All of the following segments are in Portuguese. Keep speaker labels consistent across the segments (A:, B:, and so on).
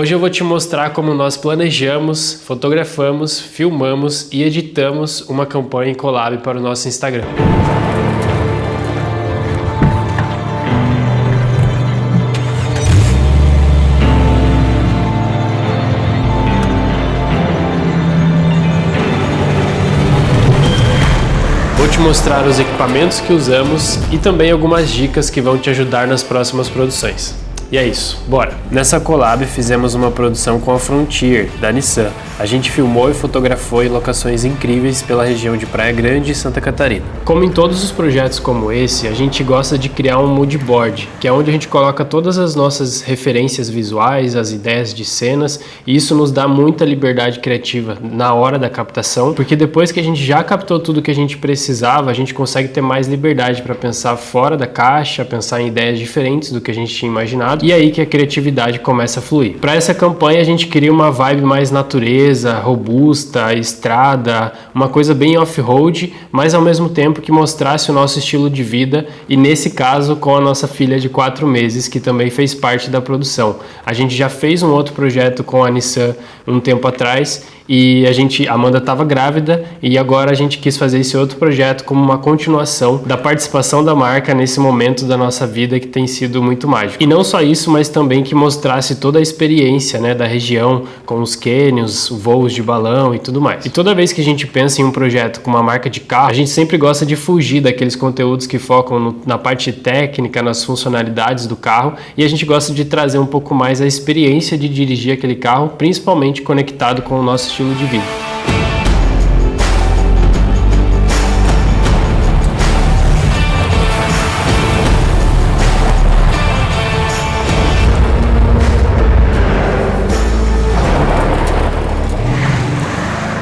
A: Hoje eu vou te mostrar como nós planejamos, fotografamos, filmamos e editamos uma campanha em collab para o nosso Instagram. Vou te mostrar os equipamentos que usamos e também algumas dicas que vão te ajudar nas próximas produções. E é isso, bora! Nessa collab fizemos uma produção com a Frontier, da Nissan. A gente filmou e fotografou em locações incríveis pela região de Praia Grande e Santa Catarina. Como em todos os projetos como esse, a gente gosta de criar um mood board, que é onde a gente coloca todas as nossas referências visuais, as ideias de cenas, e isso nos dá muita liberdade criativa na hora da captação, porque depois que a gente já captou tudo que a gente precisava, a gente consegue ter mais liberdade para pensar fora da caixa, pensar em ideias diferentes do que a gente tinha imaginado, e aí que a criatividade começa a fluir. Para essa campanha a gente queria uma vibe mais natureza, robusta, estrada, uma coisa bem off-road, mas ao mesmo tempo que mostrasse o nosso estilo de vida, e nesse caso com a nossa filha de 4 meses, que também fez parte da produção. A gente já fez um outro projeto com a Nissan um tempo atrás, e a Amanda estava grávida, e agora a gente quis fazer esse outro projeto como uma continuação da participação da marca nesse momento da nossa vida que tem sido muito mágico. E não só isso, mas também que mostrasse toda a experiência, né, da região, com os cânions, voos de balão e tudo mais. E toda vez que a gente pensa em um projeto com uma marca de carro, a gente sempre gosta de fugir daqueles conteúdos que focam na parte técnica, nas funcionalidades do carro, e a gente gosta de trazer um pouco mais a experiência de dirigir aquele carro, principalmente conectado com o nosso estilo de vida.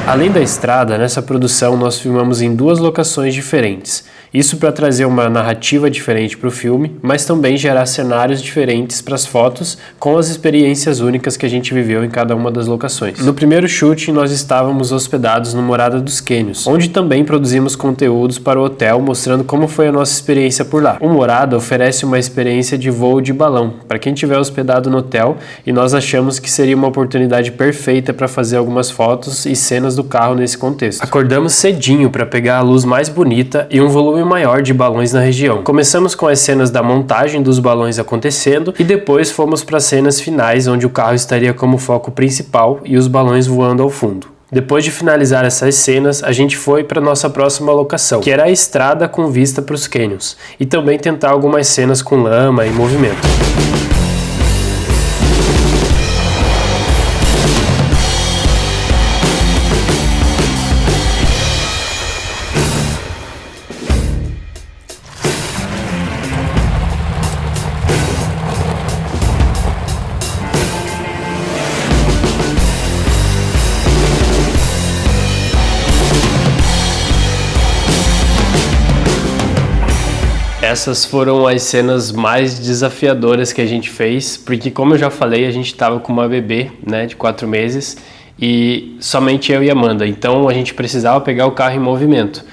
A: Além da estrada, nessa produção nós filmamos em 2 locações diferentes. Isso para trazer uma narrativa diferente para o filme, mas também gerar cenários diferentes para as fotos, com as experiências únicas que a gente viveu em cada uma das locações. No primeiro shooting nós estávamos hospedados no Morada dos Cânions, onde também produzimos conteúdos para o hotel mostrando como foi a nossa experiência por lá. O Morada oferece uma experiência de voo de balão para quem estiver hospedado no hotel, e nós achamos que seria uma oportunidade perfeita para fazer algumas fotos e cenas do carro nesse contexto. Acordamos cedinho para pegar a luz mais bonita e um volume maior de balões na região. Começamos com as cenas da montagem dos balões acontecendo e depois fomos para as cenas finais, onde o carro estaria como foco principal e os balões voando ao fundo. Depois de finalizar essas cenas, a gente foi para nossa próxima locação, que era a estrada com vista para os cânions, e também tentar algumas cenas com lama e movimento. Essas foram as cenas mais desafiadoras que a gente fez, porque como eu já falei, a gente estava com uma bebê, né, de 4 meses, e somente eu e a Amanda, então a gente precisava pegar o carro em movimento.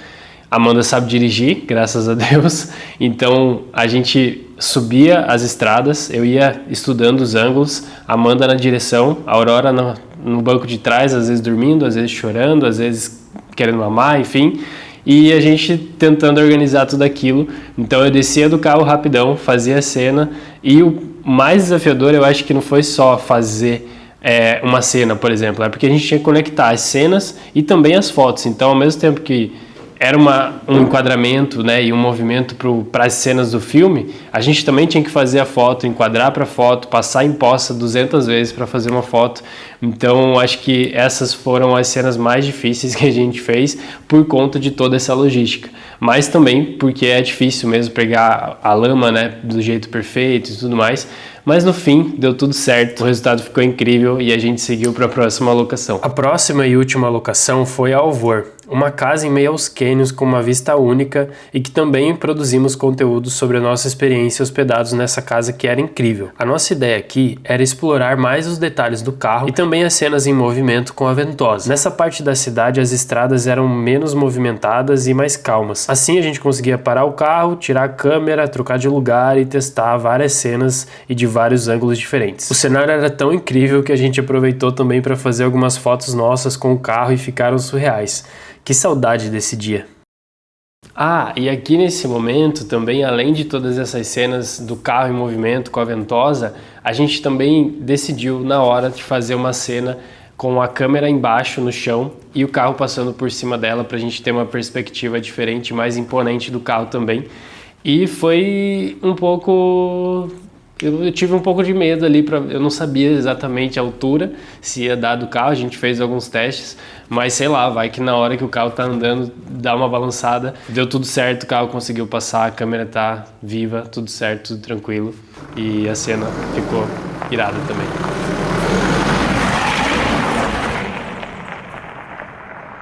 A: A Amanda sabe dirigir, graças a Deus, então a gente subia as estradas, eu ia estudando os ângulos, a Amanda na direção, a Aurora no banco de trás, às vezes dormindo, às vezes chorando, às vezes querendo mamar, enfim. E a gente tentando organizar tudo aquilo. Então eu descia do carro rapidão, fazia a cena, e o mais desafiador eu acho que não foi só fazer uma cena, por exemplo, é porque a gente tinha que conectar as cenas e também as fotos. Então ao mesmo tempo que era um enquadramento, né, e um movimento para as cenas do filme, a gente também tinha que fazer a foto, enquadrar para a foto, passar em posta 200 vezes para fazer uma foto. Então acho que essas foram as cenas mais difíceis que a gente fez por conta de toda essa logística, mas também porque é difícil mesmo pegar a lama, né, do jeito perfeito e tudo mais. Mas no fim deu tudo certo, o resultado ficou incrível e a gente seguiu para a próxima locação. A próxima e última locação foi a Alvor, uma casa em meio aos cânions com uma vista única e que também produzimos conteúdo sobre a nossa experiência hospedados nessa casa que era incrível. A nossa ideia aqui era explorar mais os detalhes do carro e também as cenas em movimento com a ventosa. Nessa parte da cidade as estradas eram menos movimentadas e mais calmas. Assim a gente conseguia parar o carro, tirar a câmera, trocar de lugar e testar várias cenas e de vários ângulos diferentes. O cenário era tão incrível que a gente aproveitou também para fazer algumas fotos nossas com o carro e ficaram surreais. Que saudade desse dia! Ah, e aqui nesse momento também, além de todas essas cenas do carro em movimento com a ventosa, a gente também decidiu na hora de fazer uma cena com a câmera embaixo no chão e o carro passando por cima dela para a gente ter uma perspectiva diferente, mais imponente do carro também. E foi um pouco... Eu tive um pouco de medo ali, eu não sabia exatamente a altura, se ia dar do carro, a gente fez alguns testes, mas sei lá, vai que na hora que o carro tá andando, dá uma balançada, deu tudo certo, o carro conseguiu passar, a câmera tá viva, tudo certo, tudo tranquilo, e a cena ficou irada também.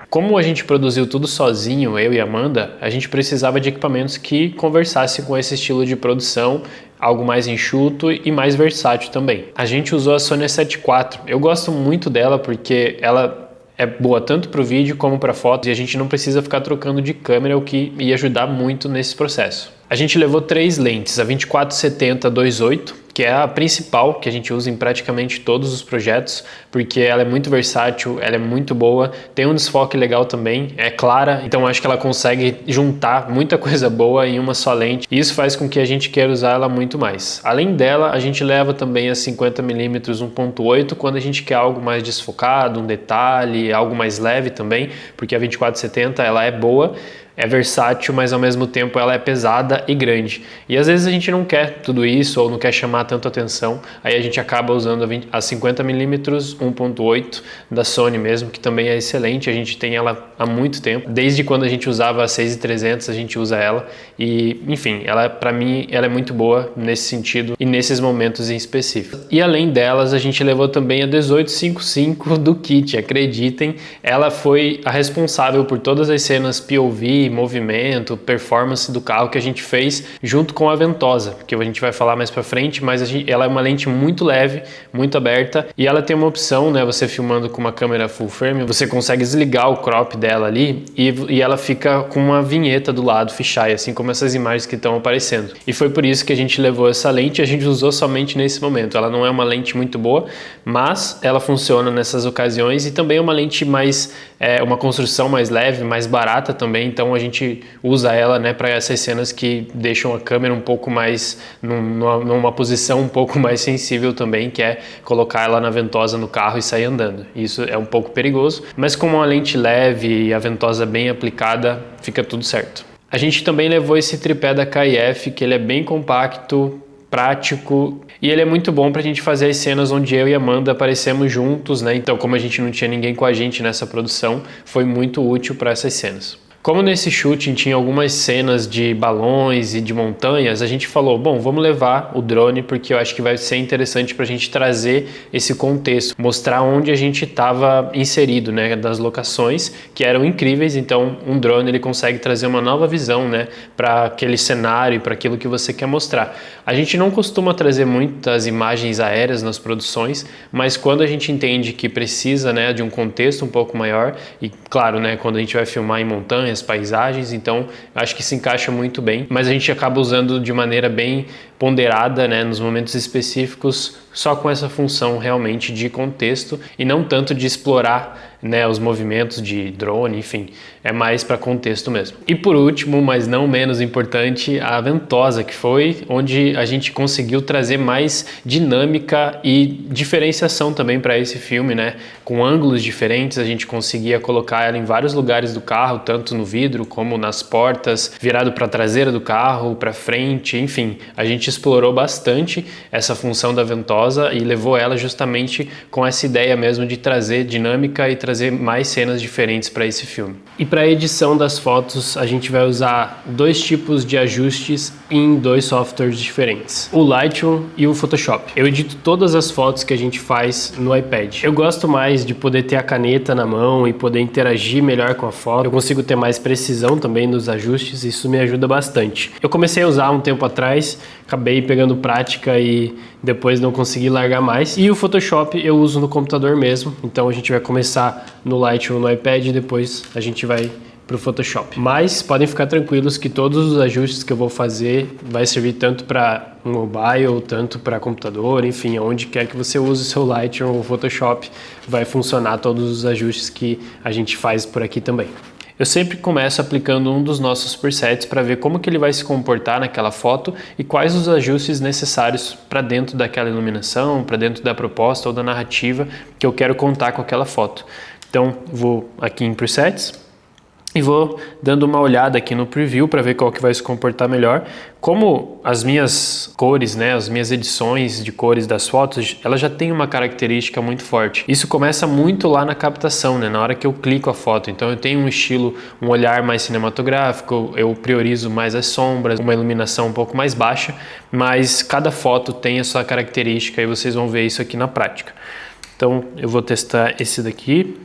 A: Como a gente produziu tudo sozinho, eu e a Amanda, a gente precisava de equipamentos que conversassem com esse estilo de produção, algo mais enxuto e mais versátil também. A gente usou a Sony A7 IV. Eu gosto muito dela porque ela é boa tanto para o vídeo como para fotos e a gente não precisa ficar trocando de câmera, o que ia ajudar muito nesse processo. A gente levou 3 lentes, a 24-70-2.8, que é a principal que a gente usa em praticamente todos os projetos, porque ela é muito versátil, ela é muito boa, tem um desfoque legal também, é clara, então acho que ela consegue juntar muita coisa boa em uma só lente, e isso faz com que a gente queira usar ela muito mais. Além dela, a gente leva também a 50mm 1.8 quando a gente quer algo mais desfocado, um detalhe, algo mais leve também, porque a 24-70 ela é boa, é versátil, mas ao mesmo tempo ela é pesada e grande. E às vezes a gente não quer tudo isso ou não quer chamar tanto atenção, aí a gente acaba usando a 50mm 1.8 da Sony mesmo, que também é excelente, a gente tem ela há muito tempo. Desde quando a gente usava a 6-300 a gente usa ela e, enfim, ela para mim ela é muito boa nesse sentido e nesses momentos em específico. E além delas, a gente levou também a 18-55 do kit, acreditem, ela foi a responsável por todas as cenas POV, movimento, performance do carro que a gente fez junto com a ventosa, que a gente vai falar mais pra frente, mas ela é uma lente muito leve, muito aberta e ela tem uma opção, né, você filmando com uma câmera full frame, você consegue desligar o crop dela ali e ela fica com uma vinheta do lado, fisheye, assim como essas imagens que estão aparecendo. E foi por isso que a gente levou essa lente e a gente usou somente nesse momento. Ela não é uma lente muito boa, mas ela funciona nessas ocasiões e também é uma lente mais, uma construção mais leve, mais barata também, então a gente usa ela, né, para essas cenas que deixam a câmera um pouco mais numa posição um pouco mais sensível também, que é colocar ela na ventosa no carro e sair andando. Isso é um pouco perigoso, mas com uma lente leve e a ventosa bem aplicada, fica tudo certo. A gente também levou esse tripé da KIF, que ele é bem compacto, prático e ele é muito bom pra gente fazer as cenas onde eu e a Amanda aparecemos juntos, né? Então, como a gente não tinha ninguém com a gente nessa produção, foi muito útil para essas cenas. Como nesse shooting tinha algumas cenas de balões e de montanhas, a gente falou, bom, vamos levar o drone porque eu acho que vai ser interessante para a gente trazer esse contexto, mostrar onde a gente estava inserido, né, das locações que eram incríveis. Então um drone ele consegue trazer uma nova visão, né, para aquele cenário, para aquilo que você quer mostrar. A gente não costuma trazer muitas imagens aéreas nas produções, mas quando a gente entende que precisa, né, de um contexto um pouco maior e claro, né, quando a gente vai filmar em montanhas, paisagens, então acho que se encaixa muito bem, mas a gente acaba usando de maneira bem ponderada, né, nos momentos específicos, só com essa função realmente de contexto e não tanto de explorar, né, os movimentos de drone, enfim, é mais para contexto mesmo. E por último, mas não menos importante, a ventosa, que foi onde a gente conseguiu trazer mais dinâmica e diferenciação também para esse filme, né, com ângulos diferentes, a gente conseguia colocar ela em vários lugares do carro, tanto no vidro como nas portas, virado para a traseira do carro, para frente, enfim, a gente explorou bastante essa função da ventosa poderosa e levou ela justamente com essa ideia mesmo de trazer dinâmica e trazer mais cenas diferentes para esse filme. E para a edição das fotos, a gente vai usar dois tipos de ajustes em dois softwares diferentes, o Lightroom e o Photoshop. Eu edito todas as fotos que a gente faz no iPad. Eu gosto mais de poder ter a caneta na mão e poder interagir melhor com a foto. Eu consigo ter mais precisão também nos ajustes, isso me ajuda bastante. Eu comecei a usar um tempo atrás, acabei pegando prática e depois não consegui largar mais. E o Photoshop eu uso no computador mesmo, então a gente vai começar no Lightroom no iPad e depois a gente vai para o Photoshop. Mas podem ficar tranquilos que todos os ajustes que eu vou fazer vai servir tanto para mobile, tanto para computador, enfim, onde quer que você use o seu Lightroom ou Photoshop, vai funcionar todos os ajustes que a gente faz por aqui também. Eu sempre começo aplicando um dos nossos presets para ver como que ele vai se comportar naquela foto e quais os ajustes necessários para dentro daquela iluminação, para dentro da proposta ou da narrativa que eu quero contar com aquela foto. Então, vou aqui em presets e vou dando uma olhada aqui no preview para ver qual que vai se comportar melhor. Como as minhas cores, né, as minhas edições de cores das fotos, ela já tem uma característica muito forte. Isso começa muito lá na captação, né, na hora que eu clico a foto. Então eu tenho um estilo, um olhar mais cinematográfico, eu priorizo mais as sombras, uma iluminação um pouco mais baixa, mas cada foto tem a sua característica e vocês vão ver isso aqui na prática. Então eu vou testar esse daqui.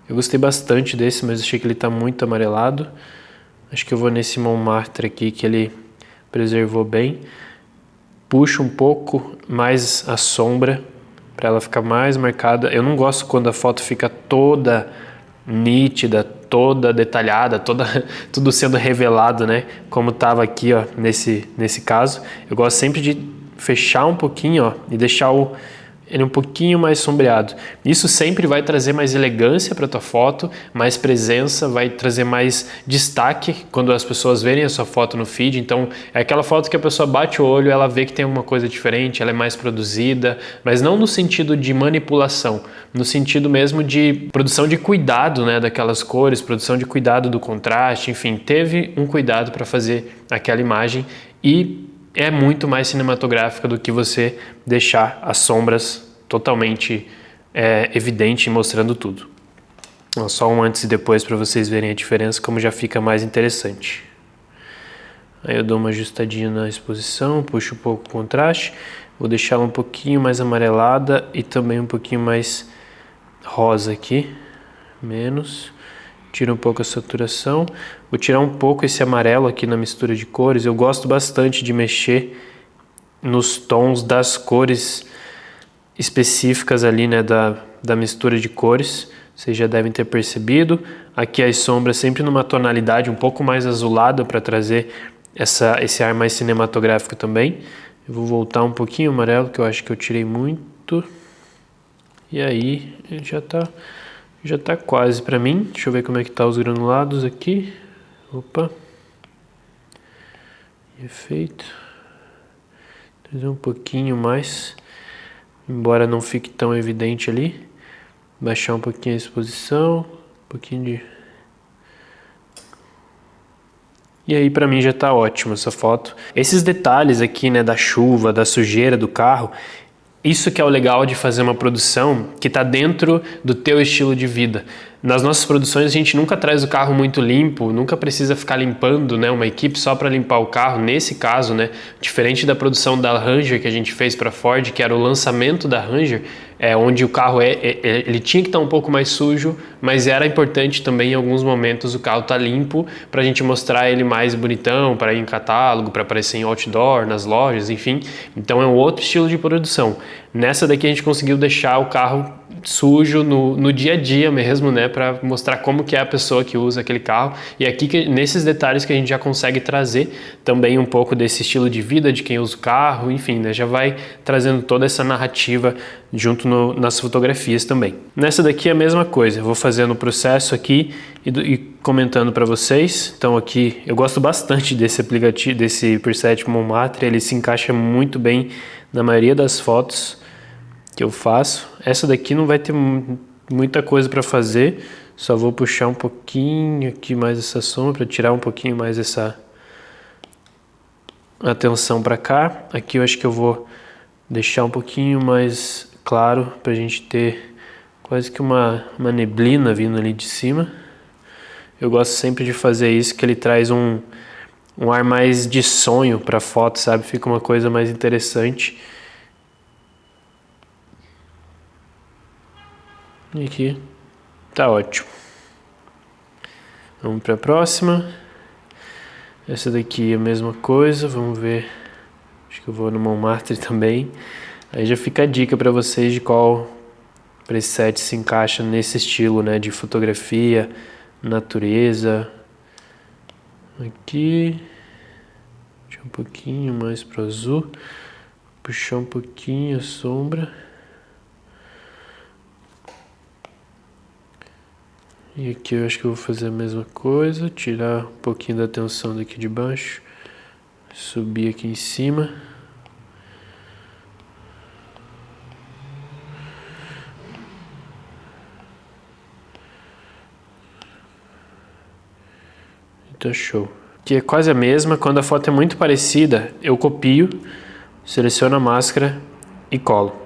A: Eu gostei bastante desse, mas achei que ele está muito amarelado. Acho que eu vou nesse Montmartre aqui, que ele preservou bem. Puxo um pouco mais a sombra, para ela ficar mais marcada. Eu não gosto quando a foto fica toda nítida, toda detalhada, tudo sendo revelado, né? Como estava aqui, ó, nesse caso. Eu gosto sempre de fechar um pouquinho, ó, e deixar ele um pouquinho mais sombreado. Isso sempre vai trazer mais elegância para a tua foto, mais presença, vai trazer mais destaque quando as pessoas verem a sua foto no feed. Então é aquela foto que a pessoa bate o olho, ela vê que tem alguma coisa diferente, ela é mais produzida, mas não no sentido de manipulação, no sentido mesmo de produção de cuidado, né, daquelas cores, produção de cuidado do contraste, enfim, teve um cuidado para fazer aquela imagem e é muito mais cinematográfica do que você deixar as sombras totalmente evidente mostrando tudo. Só um antes e depois para vocês verem a diferença, como já fica mais interessante. Aí eu dou uma ajustadinha na exposição, puxo um pouco o contraste, vou deixar ela um pouquinho mais amarelada e também um pouquinho mais rosa aqui, menos. Tira um pouco a saturação, vou tirar um pouco esse amarelo aqui na mistura de cores. Eu gosto bastante de mexer nos tons das cores específicas ali, né, da mistura de cores. Vocês já devem ter percebido. Aqui as sombras sempre numa tonalidade um pouco mais azulada para trazer esse ar mais cinematográfico também. Eu vou voltar um pouquinho o amarelo, que eu acho que eu tirei muito. E aí, já tá quase para mim. Deixa eu ver como é que tá os granulados aqui. Opa. Efeito. Trazer um pouquinho mais, embora não fique tão evidente ali. Baixar um pouquinho a exposição, um pouquinho de... E aí para mim já tá ótimo essa foto. Esses detalhes aqui, né, da chuva, da sujeira do carro, isso que é o legal de fazer uma produção que está dentro do teu estilo de vida. Nas nossas produções a gente nunca traz o carro muito limpo, nunca precisa ficar limpando, né, uma equipe só para limpar o carro. Nesse caso, né, diferente da produção da Ranger que a gente fez para Ford, que era o lançamento da Ranger, onde o carro ele tinha que estar um pouco mais sujo, mas era importante também em alguns momentos o carro estar limpo para a gente mostrar ele mais bonitão, para ir em catálogo, para aparecer em outdoor, nas lojas, enfim. Então é um outro estilo de produção. Nessa daqui a gente conseguiu deixar o carro sujo no dia a dia mesmo, né, para mostrar como que é a pessoa que usa aquele carro. E aqui nesses detalhes que a gente já consegue trazer também um pouco desse estilo de vida de quem usa o carro, enfim, né, já vai trazendo toda essa narrativa junto nas fotografias também. Nessa daqui é a mesma coisa, eu vou fazendo o processo aqui e comentando para vocês. Então aqui eu gosto bastante desse aplicativo, desse preset Montmartre, ele se encaixa muito bem na maioria das fotos que eu faço. Essa daqui não vai ter muita coisa para fazer, só vou puxar um pouquinho aqui mais essa sombra para tirar um pouquinho mais atenção para cá. Aqui eu acho que eu vou deixar um pouquinho mais claro para a gente ter quase que uma neblina vindo ali de cima. Eu gosto sempre de fazer isso, que ele traz um ar mais de sonho para a foto, sabe? Fica uma coisa mais interessante. E aqui tá ótimo. Vamos para a próxima. Essa daqui é a mesma coisa, vamos ver. Acho que eu vou no Montmartre também. Aí já fica a dica para vocês de qual preset se encaixa nesse estilo, né, de fotografia, natureza. Aqui, deixa um pouquinho mais pro azul, puxar um pouquinho a sombra. E aqui eu acho que eu vou fazer a mesma coisa, tirar um pouquinho da atenção daqui de baixo, subir aqui em cima. Tá show. Que é quase a mesma, quando a foto é muito parecida, eu copio, seleciono a máscara e colo.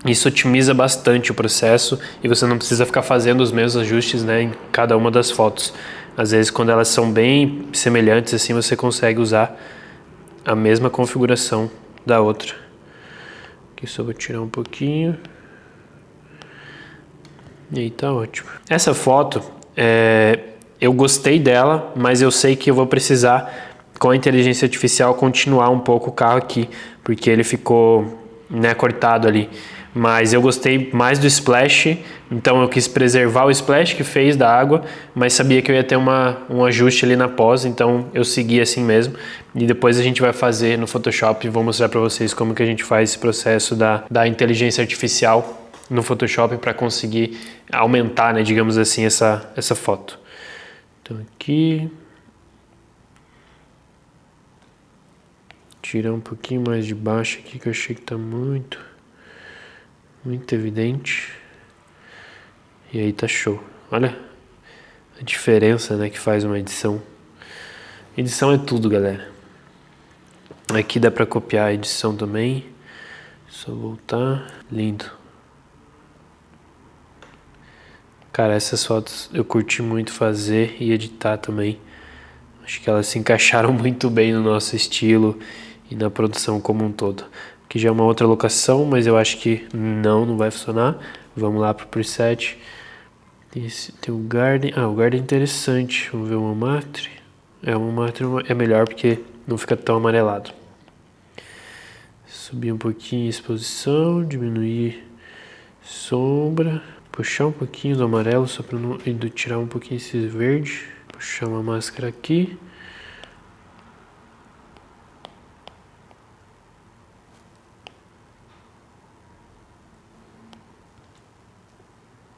A: Isso otimiza bastante o processo e você não precisa ficar fazendo os mesmos ajustes, né, em cada uma das fotos. Às vezes, quando elas são bem semelhantes, assim, você consegue usar a mesma configuração da outra. Aqui só vou tirar um pouquinho. E aí tá ótimo. Essa foto, eu gostei dela, mas eu sei que eu vou precisar, com a inteligência artificial, continuar um pouco o carro aqui, porque ele ficou, né, cortado ali. Mas eu gostei mais do splash, então eu quis preservar o splash que fez da água, mas sabia que eu ia ter um ajuste ali na pós, então eu segui assim mesmo. E depois a gente vai fazer no Photoshop e vou mostrar para vocês como que a gente faz esse processo da inteligência artificial no Photoshop para conseguir aumentar, né, digamos assim, essa foto. Então aqui, tirar um pouquinho mais de baixo aqui, que eu achei que tá muito evidente. E aí tá show. Olha a diferença, né, que faz uma edição. Edição é tudo, galera. Aqui dá pra copiar a edição também. Só voltar. Lindo. Cara, essas fotos eu curti muito fazer e editar também. Acho que elas se encaixaram muito bem no nosso estilo e na produção como um todo. Aqui já é uma outra locação, mas eu acho que não vai funcionar. Vamos lá pro preset. Tem o Garden. O Garden é interessante. Vamos ver o Montmartre. O Montmartre é melhor porque não fica tão amarelado. Subir um pouquinho a exposição, diminuir sombra. Puxar um pouquinho do amarelo só para não tirar um pouquinho esse verde. Puxar uma máscara aqui.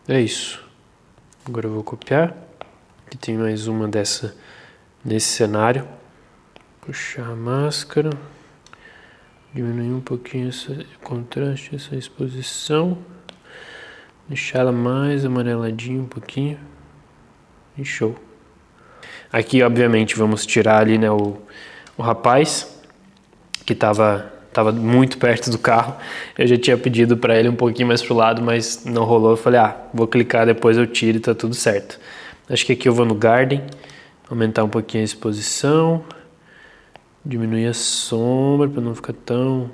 A: É isso. Agora eu vou copiar. Aqui tem mais uma dessa nesse cenário. Puxar a máscara. Diminuir um pouquinho esse contraste, essa exposição. Deixar ela mais amareladinha um pouquinho. E show. Aqui, obviamente, vamos tirar ali, né, o rapaz que estava muito perto do carro. Eu já tinha pedido para ele um pouquinho mais pro lado, mas não rolou. Eu falei, vou clicar, depois eu tiro e tá tudo certo. Acho que aqui eu vou no Garden, aumentar um pouquinho a exposição, diminuir a sombra para não ficar tão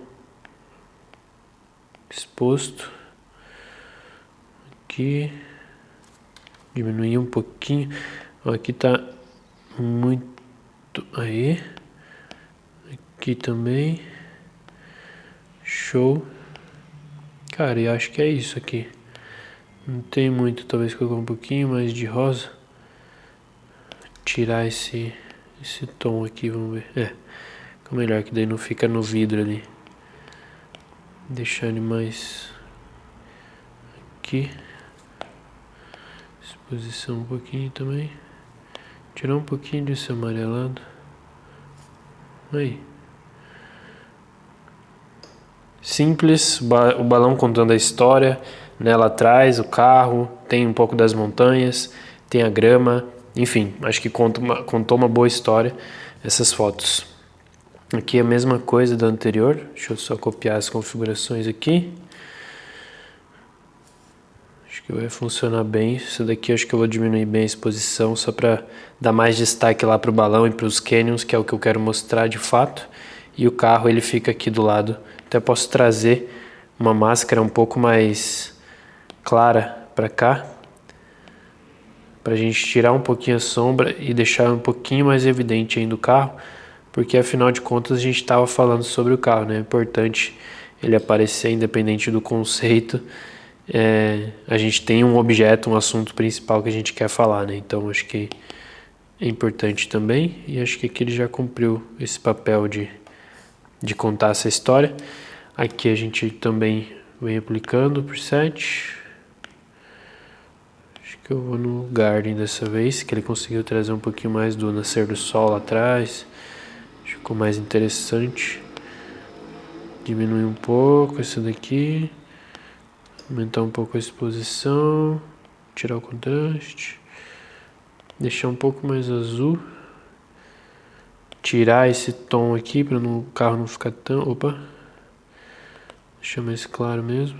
A: exposto. Aqui, diminuir um pouquinho. Aqui tá muito, aí. Aqui também. Show. Cara, eu acho que é isso aqui. Não tem muito, talvez colocar um pouquinho mais de rosa. Tirar esse tom aqui, vamos ver. Fica melhor, que daí não fica no vidro ali. Deixar ele mais aqui. Exposição um pouquinho também. Tirar um pouquinho desse amarelado. Aí. Simples, o balão contando a história, né, lá atrás, o carro, tem um pouco das montanhas, tem a grama, enfim, acho que contou uma boa história essas fotos. Aqui é a mesma coisa da anterior. Deixa eu só copiar as configurações aqui. Acho que vai funcionar bem. Isso daqui eu acho que eu vou diminuir bem a exposição só para dar mais destaque lá para o balão e para os canyons, que é o que eu quero mostrar de fato. E o carro ele fica aqui do lado. Até posso trazer uma máscara um pouco mais clara para cá, para a gente tirar um pouquinho a sombra e deixar um pouquinho mais evidente ainda o carro, porque afinal de contas a gente estava falando sobre o carro, né? É importante ele aparecer independente do conceito. A gente tem um objeto, um assunto principal que a gente quer falar, né? Então acho que é importante também, e acho que aqui ele já cumpriu esse papel de contar essa história. Aqui a gente também vem aplicando o preset. Acho que eu vou no Garden dessa vez, que ele conseguiu trazer um pouquinho mais do nascer do sol lá atrás. Ficou mais interessante. Diminuir um pouco esse daqui. Aumentar um pouco a exposição. Tirar o contraste. Deixar um pouco mais azul. Tirar esse tom aqui para o carro não ficar tão... Opa! Deixar mais claro mesmo.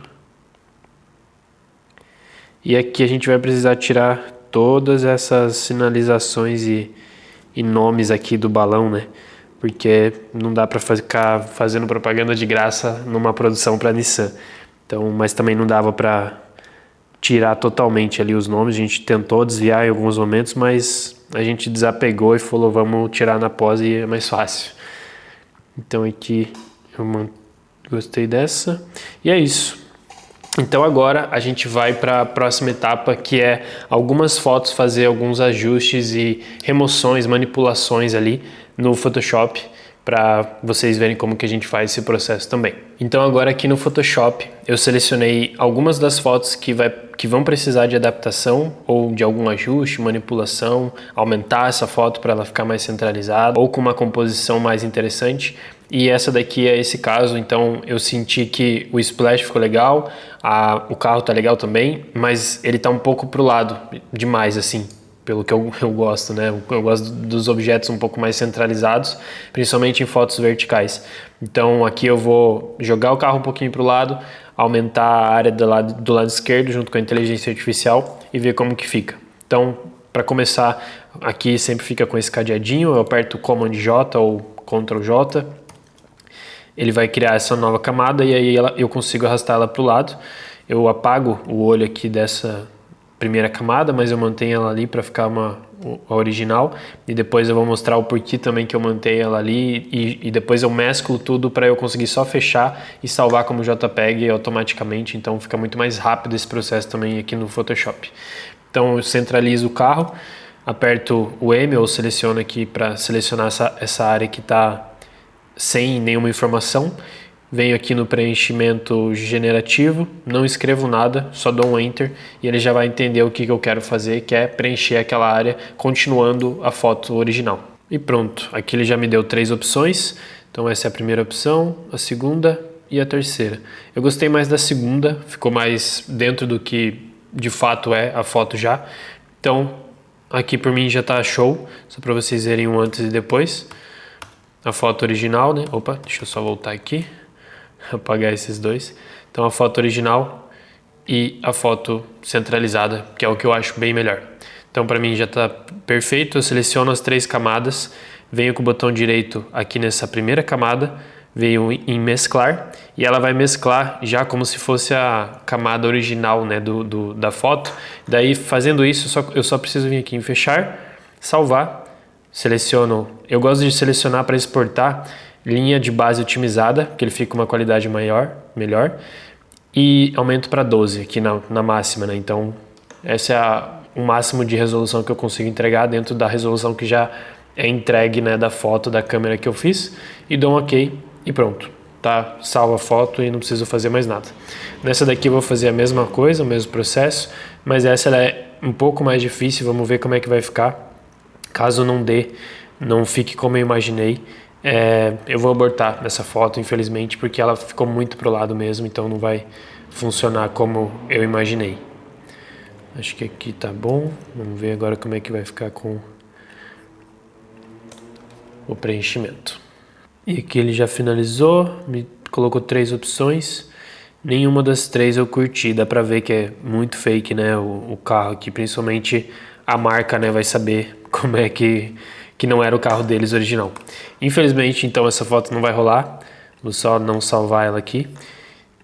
A: E aqui a gente vai precisar tirar todas essas sinalizações e nomes aqui do balão, né? Porque não dá para ficar fazendo propaganda de graça numa produção para Nissan. Então, mas também não dava para tirar totalmente ali os nomes. A gente tentou desviar em alguns momentos, mas a gente desapegou e falou, vamos tirar na pós e é mais fácil. Então aqui eu gostei dessa. E é isso. Então agora a gente vai para a próxima etapa, que é algumas fotos, fazer alguns ajustes e remoções, manipulações ali no Photoshop, para vocês verem como que a gente faz esse processo também. Então agora aqui no Photoshop eu selecionei algumas das fotos que vão precisar de adaptação ou de algum ajuste, manipulação, aumentar essa foto para ela ficar mais centralizada ou com uma composição mais interessante. E essa daqui é esse caso, então eu senti que o splash ficou legal, o carro tá legal também, mas ele tá um pouco pro lado demais assim. Pelo que eu gosto, né? Eu gosto dos objetos um pouco mais centralizados, principalmente em fotos verticais. Então aqui eu vou jogar o carro um pouquinho para o lado, aumentar a área do lado esquerdo junto com a inteligência artificial e ver como que fica. Então, para começar, aqui sempre fica com esse cadeadinho, eu aperto Command J ou Ctrl J. Ele vai criar essa nova camada e aí eu consigo arrastar ela para o lado. Eu apago o olho aqui dessa primeira camada, mas eu mantenho ela ali para ficar a original, e depois eu vou mostrar o porquê também que eu mantenho ela ali, e depois eu mesclo tudo para eu conseguir só fechar e salvar como JPEG automaticamente, então fica muito mais rápido esse processo também aqui no Photoshop. Então eu centralizo o carro, aperto o M ou seleciono aqui para selecionar essa área que está sem nenhuma informação. Venho aqui no preenchimento generativo, não escrevo nada, só dou um Enter e ele já vai entender o que eu quero fazer, que é preencher aquela área continuando a foto original. E pronto, aqui ele já me deu 3 opções, então essa é a primeira opção, a segunda e a terceira. Eu gostei mais da segunda, ficou mais dentro do que de fato é a foto já. Então aqui por mim já tá show, só para vocês verem um antes e depois. A foto original, né? Opa, deixa eu só voltar aqui. Apagar esses dois. Então a foto original e a foto centralizada, que é o que eu acho bem melhor. Então para mim já está perfeito. Eu seleciono as 3 camadas, venho com o botão direito aqui nessa primeira camada, venho em mesclar e ela vai mesclar já como se fosse a camada original, né, da foto. Daí fazendo isso eu só preciso vir aqui em fechar, salvar, seleciono. Eu gosto de selecionar para exportar linha de base otimizada, que ele fica com uma qualidade melhor, e aumento para 12 aqui na máxima, né? Então esse é o máximo de resolução que eu consigo entregar dentro da resolução que já é entregue, né, da foto da câmera que eu fiz, e dou um OK e pronto, tá? Salva a foto e não preciso fazer mais nada. Nessa daqui eu vou fazer a mesma coisa, o mesmo processo, mas essa ela é um pouco mais difícil, vamos ver como é que vai ficar. Caso não fique como eu imaginei, eu vou abortar essa foto, infelizmente, porque ela ficou muito pro lado mesmo, então não vai funcionar como eu imaginei. Acho que aqui tá bom. Vamos ver agora como é que vai ficar com o preenchimento. E aqui ele já finalizou, me colocou 3 opções. Nenhuma das 3 eu curti, dá pra ver que é muito fake, né, o carro aqui, principalmente a marca, né, vai saber como é que não era o carro deles original. Infelizmente, então, essa foto não vai rolar, vou só não salvar ela aqui.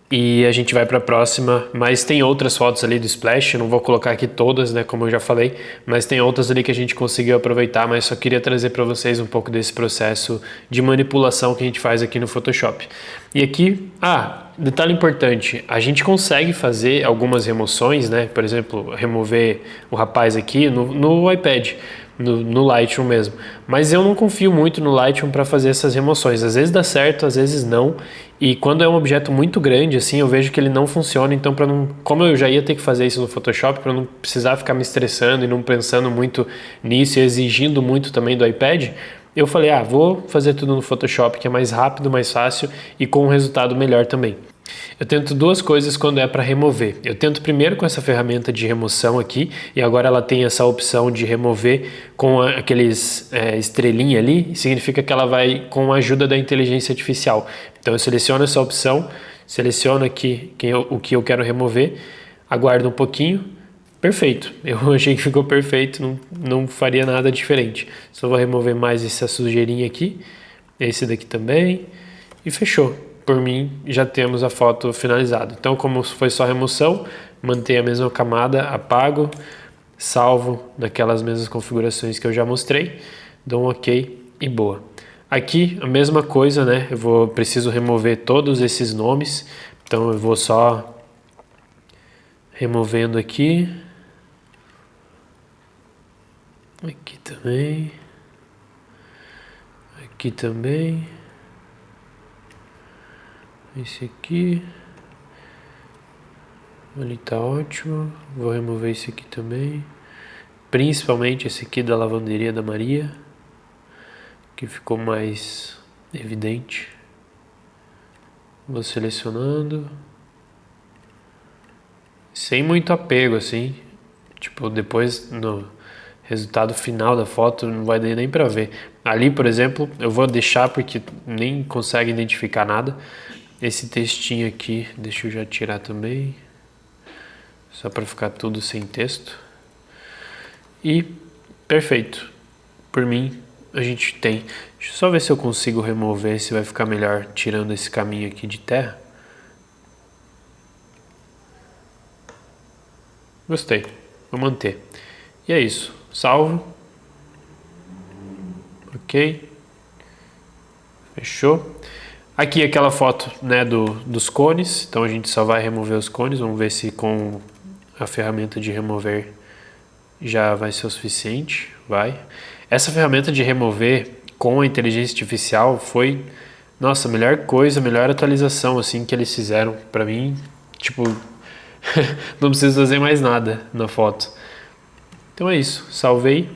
A: E a gente vai para a próxima, mas tem outras fotos ali do Splash, eu não vou colocar aqui todas, né, como eu já falei, mas tem outras ali que a gente conseguiu aproveitar, mas só queria trazer para vocês um pouco desse processo de manipulação que a gente faz aqui no Photoshop. E aqui, detalhe importante, a gente consegue fazer algumas remoções, né, por exemplo, remover o rapaz aqui no iPad, no Lightroom mesmo, mas eu não confio muito no Lightroom para fazer essas remoções, às vezes dá certo, às vezes não, e quando é um objeto muito grande assim, eu vejo que ele não funciona, então como eu já ia ter que fazer isso no Photoshop, para não precisar ficar me estressando e não pensando muito nisso e exigindo muito também do iPad, eu falei, vou fazer tudo no Photoshop, que é mais rápido, mais fácil e com um resultado melhor também. Eu tento 2 coisas quando é para remover. Eu tento primeiro com essa ferramenta de remoção aqui, e agora ela tem essa opção de remover com aqueles estrelinha ali, significa que ela vai com a ajuda da inteligência artificial. Então eu seleciono essa opção, seleciono aqui o que eu quero remover, aguardo um pouquinho, perfeito. Eu achei que ficou perfeito, não faria nada diferente. Só vou remover mais essa sujeirinha aqui, esse daqui também, e fechou. Por mim, já temos a foto finalizada. Então, como foi só remoção, mantenho a mesma camada, apago, salvo naquelas mesmas configurações que eu já mostrei, dou um OK e boa. Aqui, a mesma coisa, né? Preciso remover todos esses nomes, então eu vou só removendo aqui. Aqui também. Aqui também. Esse aqui, ali tá ótimo, vou remover esse aqui também, principalmente esse aqui da lavanderia da Maria, que ficou mais evidente. Vou selecionando, sem muito apego assim, tipo depois no resultado final da foto não vai dar nem pra ver. Ali, por exemplo, eu vou deixar porque nem consegue identificar nada. Esse textinho aqui, deixa eu já tirar também, só para ficar tudo sem texto. E perfeito, por mim a gente tem. Deixa eu só ver se eu consigo remover, se vai ficar melhor tirando esse caminho aqui de terra. Gostei, vou manter. E é isso, salvo. Ok, fechou. Aqui aquela foto, né, dos cones, então a gente só vai remover os cones, vamos ver se com a ferramenta de remover já vai ser o suficiente, vai. Essa ferramenta de remover com a inteligência artificial foi, nossa, a melhor coisa, a melhor atualização assim que eles fizeram para mim, tipo, não preciso fazer mais nada na foto. Então é isso, salvei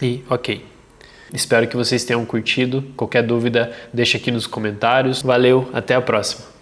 A: e ok. Espero que vocês tenham curtido. Qualquer dúvida, deixa aqui nos comentários. Valeu, até a próxima.